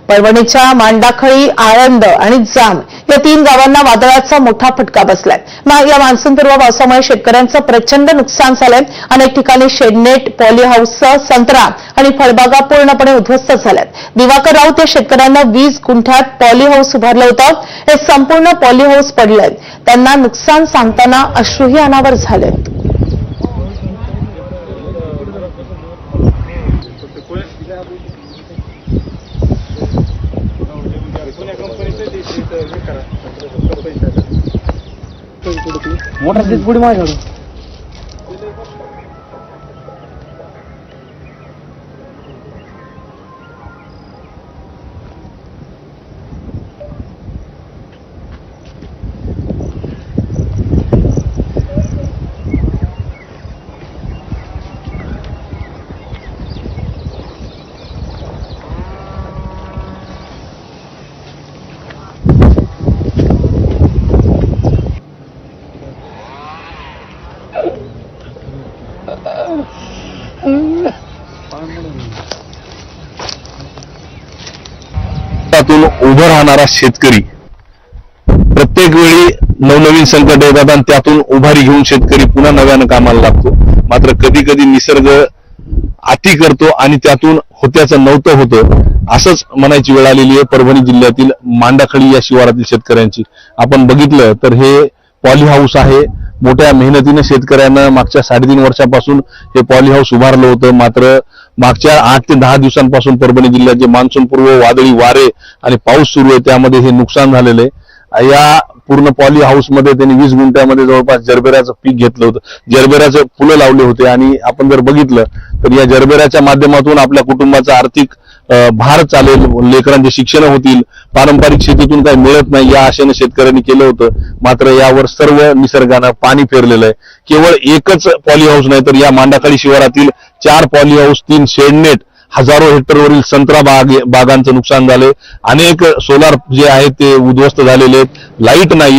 परभणीच्या मांडाखळी, आळंद आणि जाम या 3 गावांना वादळाचा मोठा फटका बसलाय। या मान्सूनपूर्व पावसामुळे शेतकऱ्यांचं प्रचंड नुकसान झालंय। अनेक ठिकाणी शेडनेट, पॉली हाऊससह संत्रा आणि फळबागा पूर्णपणे उद्ध्वस्त झाल्यात। दिवाकर राऊत या शेतकऱ्यांना 20 गुंठ्यात पॉली हाऊस उभारलं होतं। हे संपूर्ण पॉली हाऊस पडलंय। त्यांना नुकसान सांगताना अश्रूही अनावर झालेत। मोटर तीच पुढे माझ्याकडे त्यातून उभं राहणारा शेतकरी प्रत्येक वेळी नवनवीन संकट येतात आणि त्यातून उभारी घेऊन शेतकरी पुन्हा नव्यानं कामाला लागतो। मात्र कधी कधी निसर्ग अति करतो आणि त्यातून होत्याचं नव्हतं होतं, असंच म्हणायची वेळ आलेली आहे परभणी जिल्ह्यातील मांडाखळी या शिवारातील शेतकऱ्यांची। आपण बघितलं तर हे पॉली हाऊस आहे। मोठ्या मेहनतीने शेतकऱ्यांना मागच्या 3.5 वर्षापासून हे पॉली हाऊस उभारलं होतं। मात्र मागच्या 8 ते 10 दिवसांपासून परभणी जिल्ह्यात जे मान्सूनपूर्व वादळी वारे आणि पाऊस सुरू आहे त्यामध्ये हे नुकसान झालेलं आहे। या पूर्ण पॉली हाऊस मध्ये त्यांनी 20 गुंठ्यामध्ये जवळपास जरबेराचं पीक घेतलं होतं। जरबेराचे फुलं लावले होते आणि आपण जर बघितलं तर या जरबेराच्या माध्यमातून आपल्या कुटुंबाचा आर्थिक भार चालेल, लेकरांचे शिक्षण होतील, पारंपरिक शेतीतून काही मिळत नाही या आशेने शेतकऱ्यांनी केलं होतं। मात्र यावर सर्व निसर्गानं पाणी फेरलेलं आहे। केवळ एकच पॉली हाऊस नाही तर या मांडाखळी शिवारातील 4 पॉली हाऊस, 3 शेडनेट, हजारो हेक्टरवरील संत्रा बागांचं नुकसान झाले। अनेक सोलार जे आहेत ते उद्ध्वस्त झालेले आहेत, लाईट नाही।